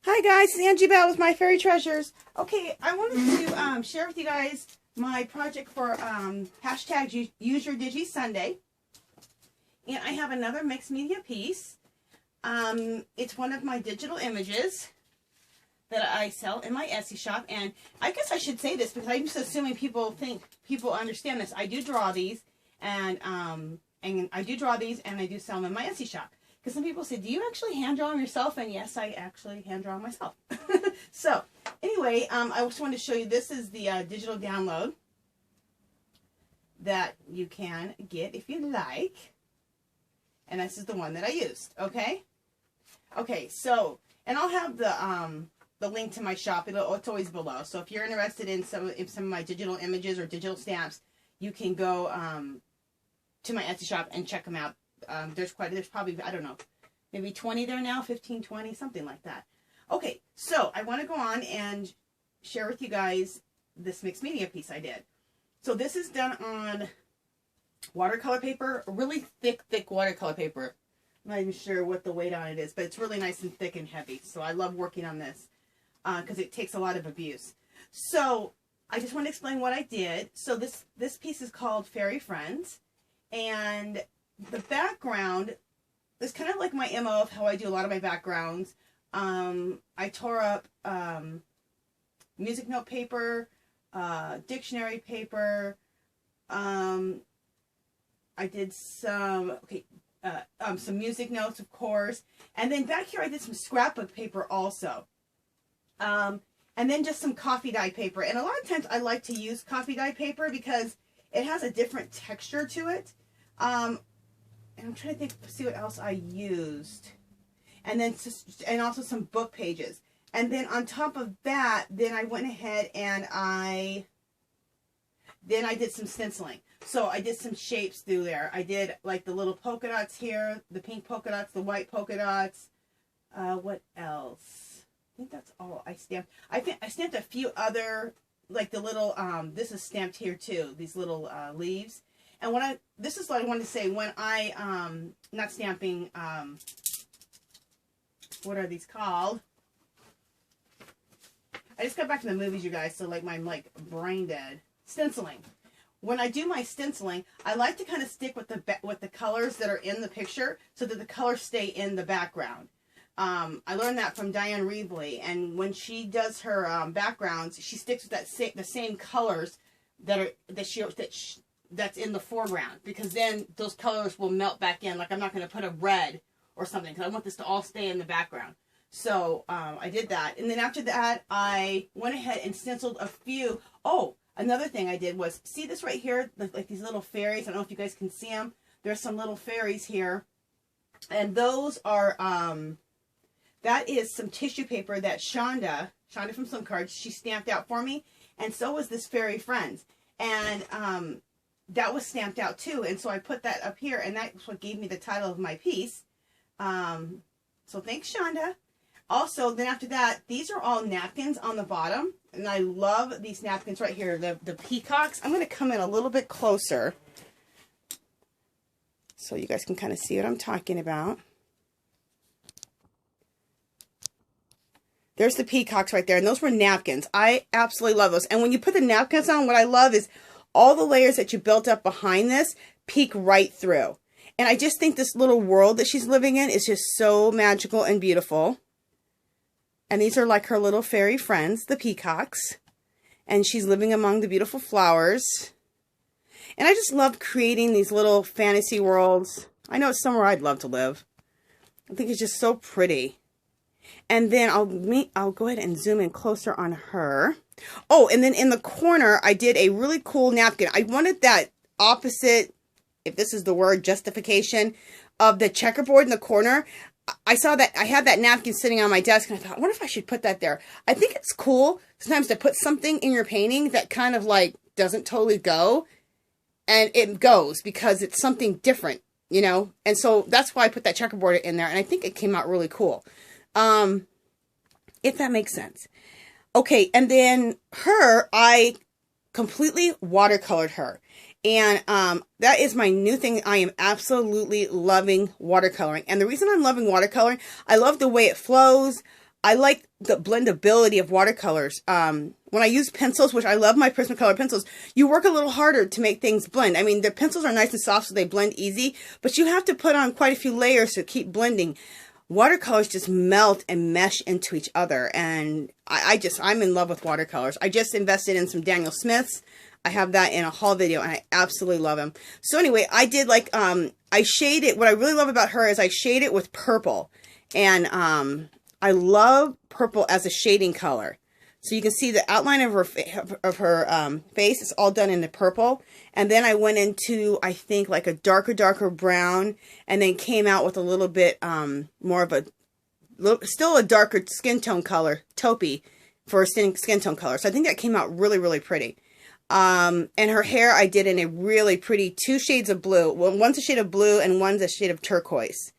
Hi guys, it's Angie Bell with My Fairy Treasures. Okay, I wanted to share with you guys my project for hashtag Use Your Digi Sunday. And I have another mixed media piece. It's one of my digital images that I sell in my Etsy shop. And I guess I should say this because I'm just assuming people understand this. I do draw these and I do sell them in my Etsy shop. Because some people say, do you actually hand draw them yourself? And yes, I actually hand draw myself. So, anyway, I just wanted to show you, this is the digital download that you can get if you like. And this is the one that I used, okay? Okay, so, and I'll have the link to my shop. It's always below. So if you're interested in some of my digital images or digital stamps, you can go to my Etsy shop and check them out. There's probably, I don't know, maybe 20 there now, 15, 20, something like that. Okay, so I want to go on and share with you guys this mixed media piece I did. So this is done on watercolor paper, really thick watercolor paper. I'm not even sure what the weight on it is, but it's really nice and thick and heavy. So I love working on this because it takes a lot of abuse. So I just want to explain what I did. So this piece is called Fairy Friends, and the background is kind of like my MO of how I do a lot of my backgrounds. I tore up music note paper, dictionary paper. I did some music notes, of course. And then back here I did some scrapbook paper also. And then just some coffee dye paper. And a lot of times I like to use coffee dye paper because it has a different texture to it. And I'm trying to see what else I used. And then, and also some book pages. And then on top of that, then I went ahead and I did some stenciling. So I did some shapes through there. I did like the little polka dots here, the pink polka dots, the white polka dots. What else? I think that's all I stamped. I stamped a few other, like the little, this is stamped here too, these little leaves. And this is what I wanted to say, when I, not stamping, what are these called? I just got back from the movies, you guys, so like I'm like brain dead. Stenciling. When I do my stenciling, I like to kind of stick with the colors that are in the picture so that the colors stay in the background. I learned that from Diane Reevely, and when she does her backgrounds, she sticks with the same colors that's in the foreground, because then those colors will melt back in. Like I'm not going to put a red or something because I want this to all stay in the background. So I did that, and then after that I went ahead and stenciled a few. Oh, another thing I did was, see this right here, like these little fairies. I don't know if you guys can see them. There's some little fairies here, and those are that is some tissue paper that Shonda from SLIMcards, she stamped out for me, and so was this Fairy Friends, and that was stamped out too, and so I put that up here, and that's what gave me the title of my piece. So thanks, Shonda. Also, then after that, these are all napkins on the bottom, and I love these napkins right here, the peacocks. I'm going to come in a little bit closer so you guys can kind of see what I'm talking about. There's the peacocks right there, and those were napkins. I absolutely love those. And when you put the napkins on, what I love is all the layers that you built up behind this peek right through. And I just think this little world that she's living in is just so magical and beautiful. And these are like her little fairy friends, the peacocks. And she's living among the beautiful flowers. And I just love creating these little fantasy worlds. I know it's somewhere I'd love to live. I think it's just so pretty. And then I'll go ahead and zoom in closer on her. Oh, and then in the corner, I did a really cool napkin. I wanted that opposite, if this is the word, justification of the checkerboard in the corner. I saw that I had that napkin sitting on my desk, and I thought, I wonder if I should put that there. I think it's cool sometimes to put something in your painting that kind of like doesn't totally go, and it goes because it's something different, you know? And so that's why I put that checkerboard in there, and I think it came out really cool. If that makes sense. Okay, and then her, I completely watercolored her. And that is my new thing. I am absolutely loving watercoloring. And the reason I'm loving watercoloring, I love the way it flows. I like the blendability of watercolors. When I use pencils, which I love my Prismacolor pencils, you work a little harder to make things blend. I mean, the pencils are nice and soft, so they blend easy, but you have to put on quite a few layers to keep blending. Watercolors just melt and mesh into each other, and I'm in love with watercolors. I just invested in some Daniel Smiths. I have that in a haul video, and I absolutely love them. So anyway, I did like, I shade it. What I really love about her is I shade it with purple, and I love purple as a shading color. So you can see the outline of her face is all done in the purple. And then I went into, I think, like a darker brown, and then came out with a little bit more of still a darker skin tone color, taupey, for a skin tone color. So I think that came out really, really pretty. And her hair I did in a really pretty 2 shades of blue. Well, one's a shade of blue and one's a shade of turquoise.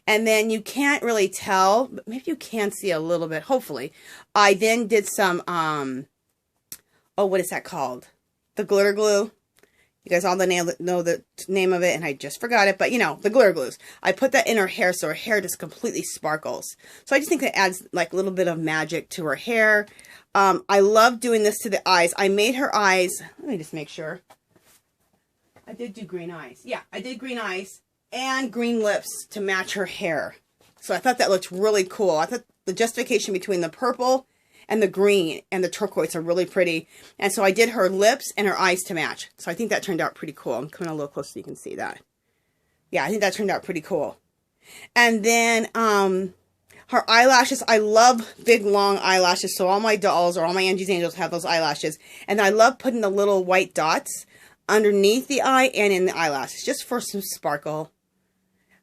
And then you can't really tell, but maybe you can see a little bit, hopefully. I then did some, oh, what is that called? The glitter glue. You guys all know the name of it, and I just forgot it, but you know, the glitter glues. I put that in her hair, so her hair just completely sparkles. So I just think that adds like a little bit of magic to her hair. I love doing this to the eyes. I made her eyes, let me just make sure. I did do green eyes. Yeah, I did green eyes and green lips to match her hair. So I thought that looked really cool. I thought the justification between the purple and the green and the turquoise are really pretty. And so I did her lips and her eyes to match. So I think that turned out pretty cool. I'm coming a little closer so you can see that. Yeah, I think that turned out pretty cool. And then her eyelashes, I love big long eyelashes. So all my dolls or all my Angie's Angels have those eyelashes. And I love putting the little white dots underneath the eye and in the eyelashes, just for some sparkle,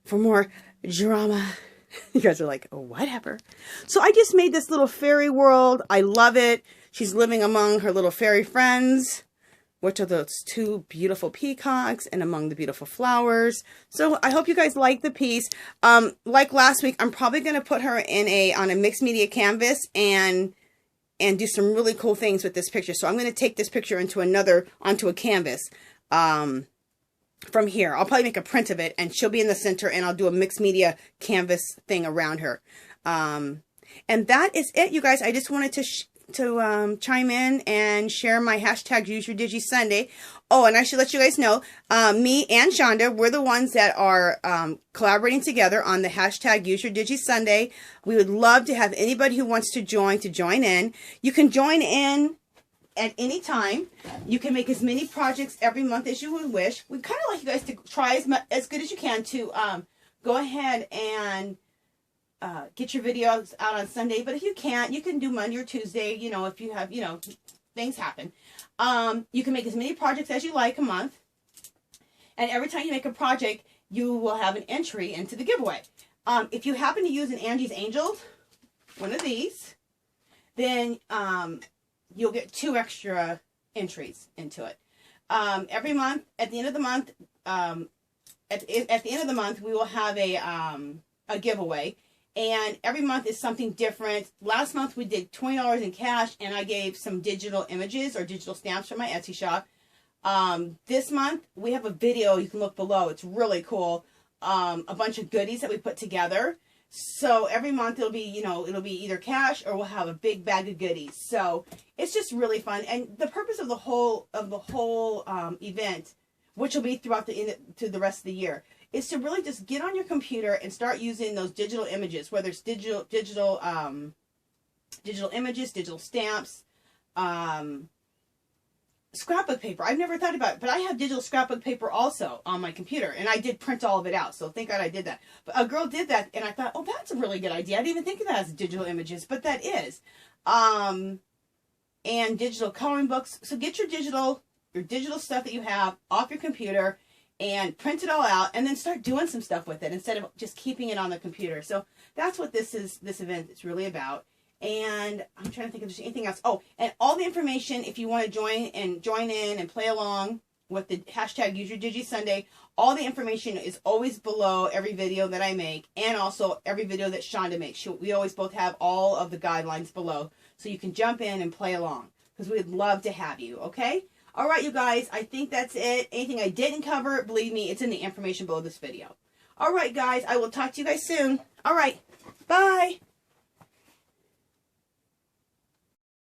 for more drama. You guys are like, oh, whatever. So I just made this little fairy world. I love it. She's living among her little fairy friends, which are those 2 beautiful peacocks and among the beautiful flowers. So I hope you guys like the piece. Like last week, I'm probably going to put her in on a mixed media canvas and do some really cool things with this picture. So I'm going to take this picture onto a canvas. From here, I'll probably make a print of it, and she'll be in the center, and I'll do a mixed media canvas thing around her. And that is it, you guys. I just wanted to chime in and share my hashtag Use Your Digi Sunday. Oh, and I should let you guys know, me and Shonda, we're the ones that are collaborating together on the hashtag Use Your Digi Sunday. We would love to have anybody who wants to join in. You can join in at any time. You can make as many projects every month as you would wish. We kind of like you guys to try as good as you can to go ahead and get your videos out on Sunday. But if you can't, you can do Monday or Tuesday, you know, if you have, you know, things happen. You can make as many projects as you like a month. And every time you make a project, you will have an entry into the giveaway. If you happen to use an Angie's Angels, one of these, then you'll get 2 extra entries into it. Every month, at the end of the month, we will have a giveaway, and every month is something different. Last month we did $20 in cash, and I gave some digital images or digital stamps from my Etsy shop. This month we have a video. You can look below. It's really cool. A bunch of goodies that we put together. So every month it'll be, you know, it'll be either cash or we'll have a big bag of goodies. So it's just really fun. And the purpose of the whole event, which will be throughout to the rest of the year, is to really just get on your computer and start using those digital images, whether it's digital images, digital stamps, scrapbook paper. I've never thought about it, but I have digital scrapbook paper also on my computer, and I did print all of it out, so thank God I did that. But a girl did that, and I thought, oh, that's a really good idea. I didn't even think of that as digital images, but that is. And digital coloring books. So get your digital stuff that you have off your computer and print it all out, and then start doing some stuff with it instead of just keeping it on the computer. So that's what this event is really about. And I'm trying to think if there's anything else. Oh, and all the information, if you want to join in and play along with the hashtag Use Your Digi Sunday, all the information is always below every video that I make, and also every video that Shonda makes. We always both have all of the guidelines below, so you can jump in and play along, because we'd love to have you, okay? All right, you guys, I think that's it. Anything I didn't cover, believe me, it's in the information below this video. All right, guys, I will talk to you guys soon. All right, bye.